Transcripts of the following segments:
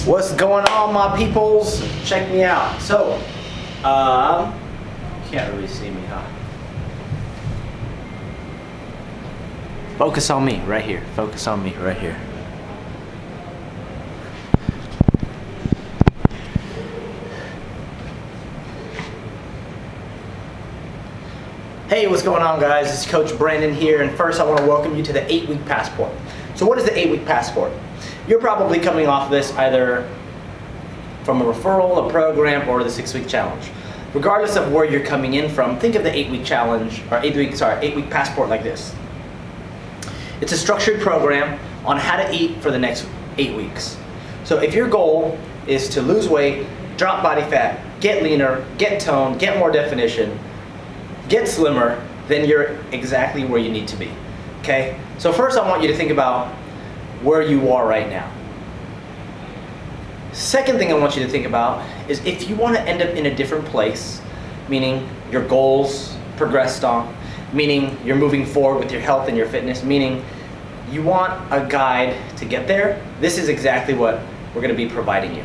What's going on, my peoples? Check me out. So, can't really see me, huh? Focus on me right here. Focus on me right here. Hey, what's going on, guys? This is Coach Brandon here, and first I want to welcome you to the 8-Week Passport. So what is the 8-Week Passport? You're probably coming off of this either from a referral, a program, or the 6-Week Challenge. Regardless of where you're coming in from, think of the 8-Week Challenge, or 8-Week Passport like this. It's a structured program on how to eat for the next 8 weeks. So if your goal is to lose weight, drop body fat, get leaner, get toned, get more definition, get slimmer, then you're exactly where you need to be, okay? So first I want you to think about where you are right now. Second thing I want you to think about is if you want to end up in a different place, meaning your goals progressed on, meaning you're moving forward with your health and your fitness, meaning you want a guide to get there, this is exactly what we're going to be providing you.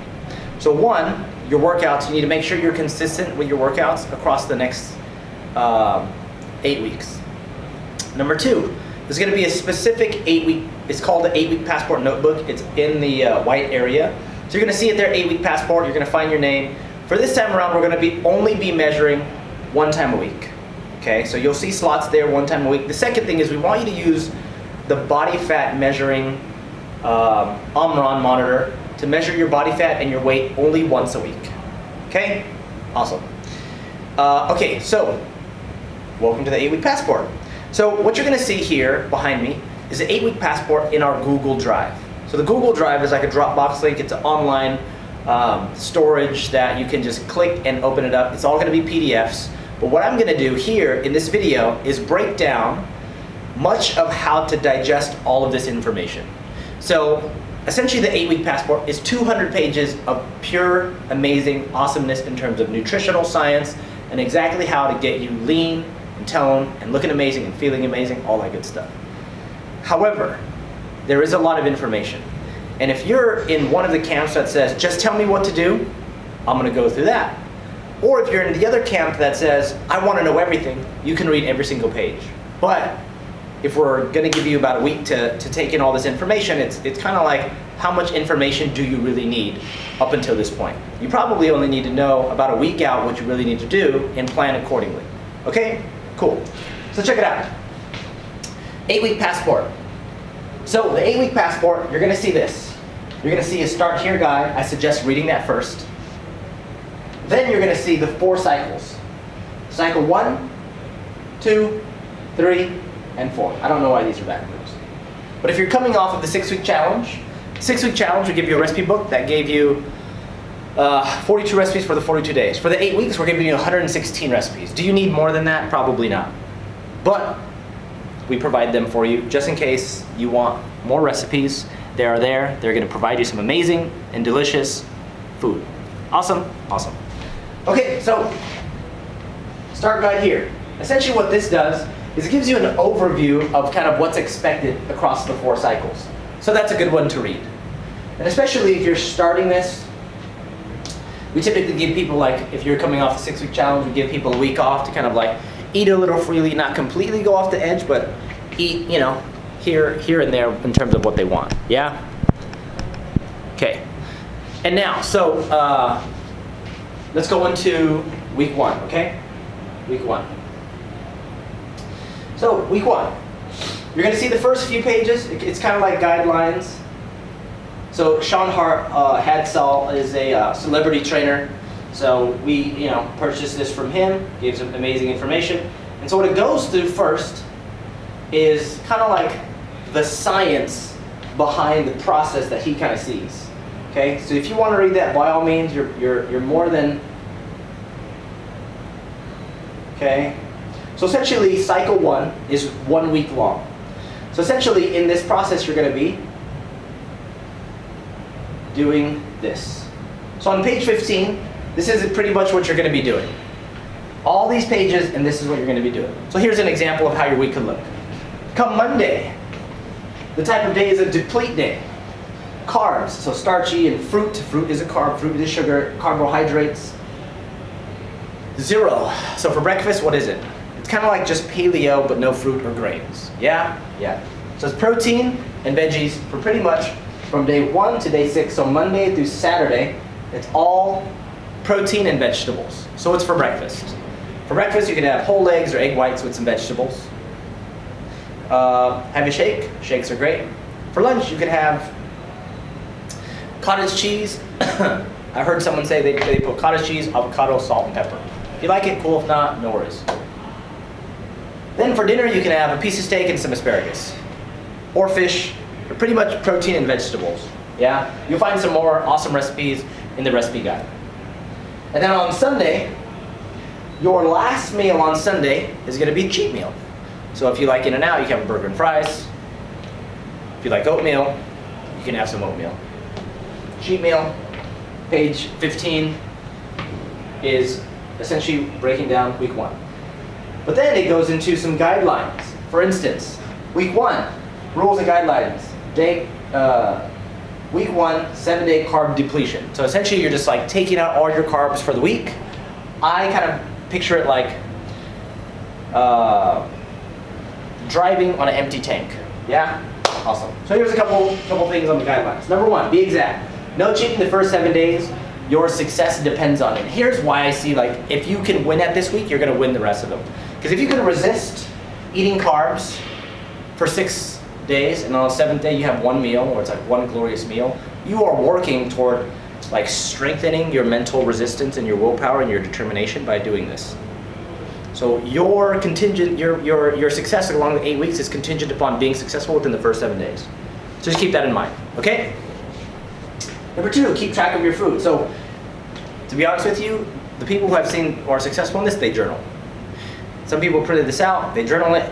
So one, your workouts, you need to make sure you're consistent with your workouts across the next 8 weeks. Number two, there's going to be a specific 8-week, it's called the 8-Week Passport Notebook. It's in the white area. So you're going to see it there, 8-Week Passport. You're going to find your name. For this time around, we're going to only be measuring 1 time a week. Okay, so you'll see slots there 1 time a week. The second thing is we want you to use the body fat measuring Omron monitor to measure your body fat and your weight only once a week. Okay, awesome. Okay, so welcome to the 8-Week Passport. So what you're going to see here behind me is the 8-Week Passport in our Google Drive. So the Google Drive is like a Dropbox link. It's an online storage that you can just click and open it up. It's all going to be PDFs. But what I'm going to do here in this video is break down much of how to digest all of this information. So essentially the 8-Week Passport is 200 pages of pure, amazing awesomeness in terms of nutritional science and exactly how to get you lean and toned and looking amazing and feeling amazing, all that good stuff. However, there is a lot of information. And if you're in one of the camps that says, just tell me what to do, I'm going to go through that. Or if you're in the other camp that says, I want to know everything, you can read every single page. But if we're going to give you about a week to take in all this information, it's kind of like, how much information do you really need up until this point? You probably only need to know about a week out what you really need to do and plan accordingly. Okay? Cool. So check it out. 8-Week Passport. So the 8-Week Passport, you're going to see this. You're going to see a Start Here guide. I suggest reading that first. Then you're going to see the 4 cycles. Cycle 1, 2, 3, and 4. I don't know why these are backwards. But if you're coming off of the 6-Week Challenge, 6-Week Challenge will give you a recipe book that gave you 42 recipes for the 42 days. For the 8 weeks, we're giving you 116 recipes. Do you need more than that? Probably not. But we provide them for you just in case you want more recipes. They are there. They're going to provide you some amazing and delicious food. Awesome? Awesome. Okay, so start guide here. Essentially what this does is it gives you an overview of kind of what's expected across the 4 cycles. So that's a good one to read. And especially if you're starting this, we typically give people, like, if you're coming off the 6-Week Challenge, we give people a week off to kind of like eat a little freely, not completely go off the edge, but eat, you know, here and there in terms of what they want. Yeah? Okay. And now, so let's go into week 1, okay? Week 1. So, week 1. You're going to see the first few pages. It's kind of like guidelines. So Sean Hadsall is a celebrity trainer. So we, purchased this from him, gave some amazing information. And so what it goes through first is kind of like the science behind the process that he kind of sees. Okay, so if you want to read that, by all means, you're more than. Okay, so essentially, cycle 1 is 1 week long. So essentially, in this process, you're going to be doing this. So on page 15, this is pretty much what you're going to be doing. All these pages, and this is what you're going to be doing. So here's an example of how your week could look. Come Monday, the type of day is a deplete day. Carbs, so starchy and fruit. Fruit is a carb, fruit is sugar, carbohydrates. 0. So for breakfast, what is it? It's kind of like just paleo, but no fruit or grains. Yeah? Yeah. So it's protein and veggies for pretty much from day 1 to day 6. So Monday through Saturday, it's all protein and vegetables. So it's for breakfast. For breakfast, you can have whole eggs or egg whites with some vegetables. Have a shake. Shakes are great. For lunch, you can have cottage cheese. I heard someone say they put cottage cheese, avocado, salt, and pepper. If you like it, cool. If not, no worries. Then for dinner, you can have a piece of steak and some asparagus. Or fish, or pretty much protein and vegetables. Yeah? You'll find some more awesome recipes in the recipe guide. And then on Sunday, your last meal on Sunday is going to be cheat meal. So if you like In-N-Out, you can have a burger and fries. If you like oatmeal, you can have some oatmeal. Cheat meal, page 15, is essentially breaking down week 1. But then it goes into some guidelines. For instance, week 1, rules and guidelines. Week 1, 7-day carb depletion. So essentially you're just like taking out all your carbs for the week. I kind of picture it like driving on an empty tank. Yeah? Awesome. So here's a couple things on the guidelines. Number 1, be exact. No cheating the first 7 days. Your success depends on it. Here's why I see, like, if you can win at this week, you're gonna win the rest of them. Because if you can resist eating carbs for 6 days, and on the 7th day you have one meal, or it's like one glorious meal, you are working toward like strengthening your mental resistance and your willpower and your determination by doing this. So your success along the 8 weeks is contingent upon being successful within the first 7 days. So just keep that in mind, okay? Number 2, keep track of your food. So to be honest with you, the people who I've seen who are successful in this, they journal. Some people printed this out, they journal it.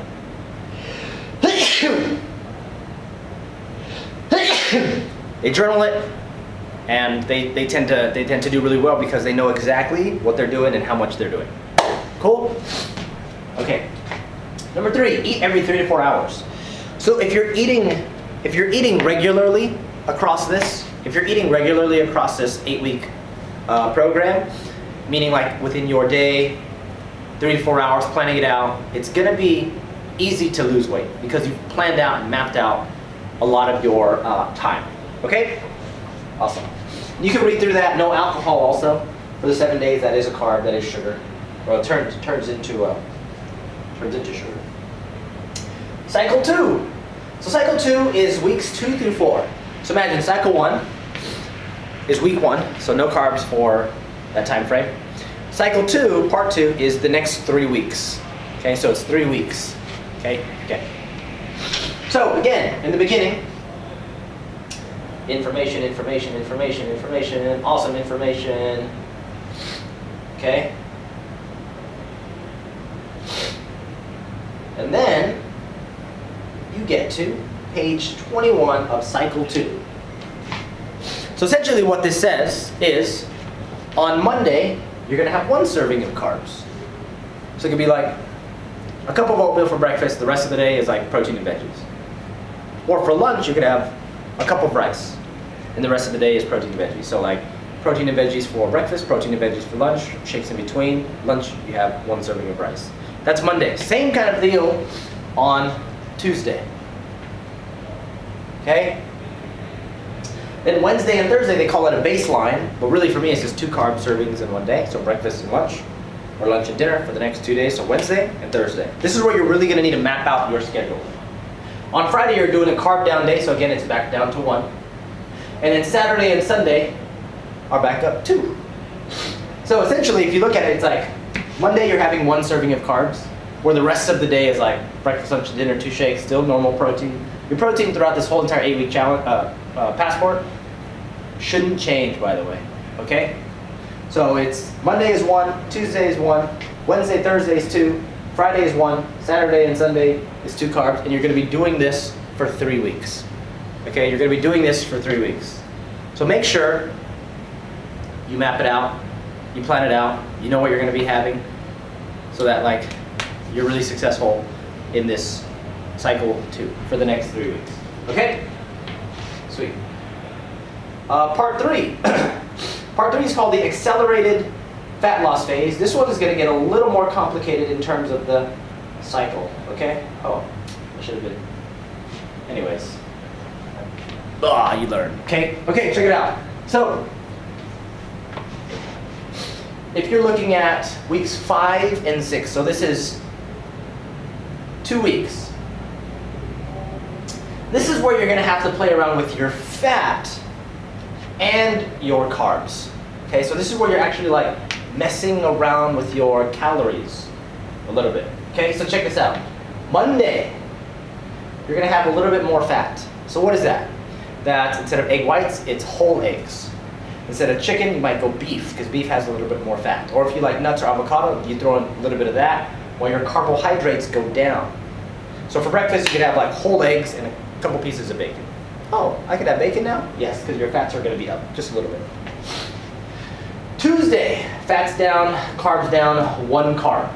They journal it, and they tend to do really well because they know exactly what they're doing and how much they're doing. Cool? Okay. Number 3, eat every 3 to 4 hours. So if you're eating regularly across this, 8-week program, meaning like within your day, 3 to 4 hours, planning it out, it's gonna be easy to lose weight because you've planned out and mapped out a lot of your time. Okay? Awesome. You can read through that. No alcohol also for the 7 days. That is a carb. That is sugar. Well, it turns into sugar. Cycle 2. So cycle 2 is weeks 2 through 4. So imagine cycle 1 is week 1, so no carbs for that time frame. Cycle 2, part 2, is the next 3 weeks. Okay, so it's 3 weeks. Okay. So again, in the beginning, information, awesome information. Okay? And then you get to page 21 of cycle 2. So essentially what this says is, on Monday, you're gonna have 1 serving of carbs. So it could be like a cup of oatmeal for breakfast, the rest of the day is like protein and veggies. Or for lunch, you could have a cup of rice, and the rest of the day is protein and veggies. So like protein and veggies for breakfast, protein and veggies for lunch, shakes in between. Lunch, you have 1 serving of rice. That's Monday. Same kind of deal on Tuesday. Okay? Then Wednesday and Thursday, they call it a baseline, but really for me, it's just 2 carb servings in one day, so breakfast and lunch, or lunch and dinner for the next 2 days, so Wednesday and Thursday. This is where you're really gonna need to map out your schedule. On Friday, you're doing a carb down day, so again, it's back down to 1. And then Saturday and Sunday are back up 2. So essentially, if you look at it, it's like Monday you're having 1 serving of carbs, where the rest of the day is like breakfast, lunch, and dinner, 2 shakes, still normal protein. Your protein throughout this whole entire 8-week challenge, passport shouldn't change, by the way, okay? So it's Monday is 1, Tuesday is 1, Wednesday, Thursday is 2, Friday is 1, Saturday and Sunday is 2 carbs, and you're gonna be doing this for 3 weeks. Okay, you're gonna be doing this for 3 weeks. So make sure you map it out, you plan it out, you know what you're gonna be having, so that like you're really successful in this cycle 2 for the next 3 weeks. Okay? Sweet. Part 3. Part 3 is called the accelerated fat loss phase. This one is going to get a little more complicated in terms of the cycle, okay? Oh, I should have been. Anyways. You learn. Okay, check it out. So, if you're looking at weeks 5 and 6, so this is 2 weeks. This is where you're going to have to play around with your fat and your carbs. Okay, so this is where you're actually like messing around with your calories a little bit. Okay, so check this out. Monday, you're going to have a little bit more fat. So what is that? That instead of egg whites, it's whole eggs. Instead of chicken, you might go beef, because beef has a little bit more fat. Or if you like nuts or avocado, you throw in a little bit of that, while your carbohydrates go down. So for breakfast, you could have like whole eggs and a couple pieces of bacon. Oh, I could have bacon now? Yes, because your fats are going to be up just a little bit. Tuesday, fats down, carbs down, 1 carb.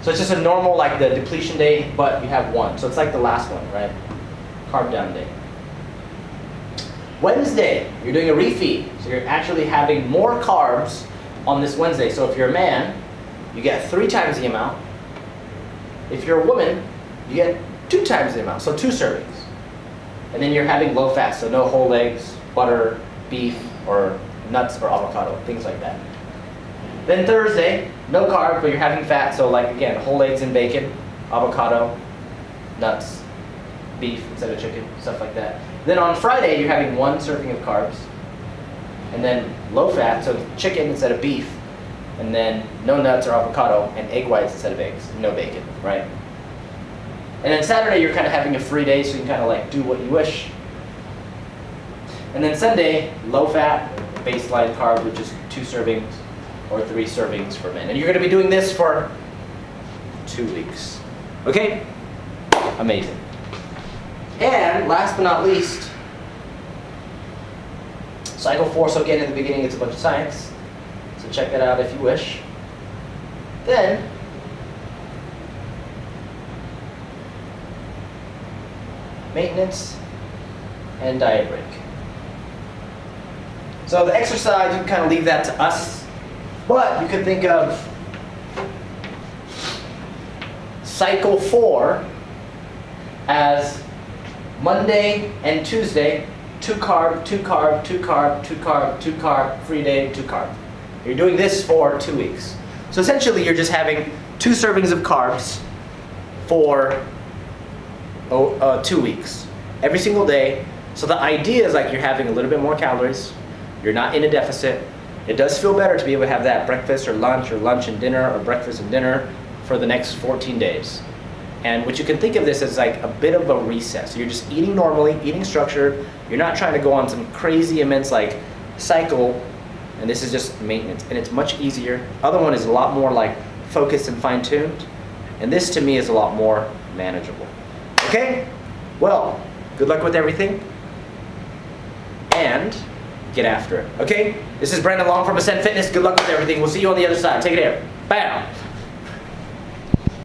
So it's just a normal, like the depletion day, but you have 1. So it's like the last one, right? Carb down day. Wednesday, you're doing a refeed. So you're actually having more carbs on this Wednesday. So if you're a man, you get 3 times the amount. If you're a woman, you get 2 times the amount, so 2 servings. And then you're having low fat, so no whole eggs, butter, beef, or nuts or avocado, things like that. Then Thursday, no carb, but you're having fat, so like again, whole eggs and bacon, avocado, nuts, beef instead of chicken, stuff like that. Then on Friday, you're having 1 serving of carbs, and then low fat, so chicken instead of beef, and then no nuts or avocado, and egg whites instead of eggs, no bacon, right? And then Saturday, you're kind of having a free day, so you can kind of like do what you wish. And then Sunday, low fat, baseline carb, which is 2 servings or 3 servings for men. And you're going to be doing this for 2 weeks. Okay? Amazing. And last but not least, cycle 4. So again, in the beginning, it's a bunch of science. So check that out if you wish. Then, maintenance and diet break. So the exercise, you can kind of leave that to us, but you could think of cycle 4 as Monday and Tuesday, 2 carb, 2 carb, 2 carb, 2 carb, 2 carb, free day, 2 carb. You're doing this for 2 weeks. So essentially you're just having 2 servings of carbs for 2 weeks, every single day. So the idea is like you're having a little bit more calories, you're not in a deficit. It does feel better to be able to have that breakfast or lunch and dinner or breakfast and dinner for the next 14 days. And what you can think of this as like a bit of a reset. So you're just eating normally, eating structured. You're not trying to go on some crazy immense like cycle, and this is just maintenance. And it's much easier. Other one is a lot more like focused and fine-tuned. And this to me is a lot more manageable. Okay? Well, good luck with everything. And get after it. Okay? This is Brandon Long from Ascend Fitness. Good luck with everything. We'll see you on the other side. Take it here. Bam!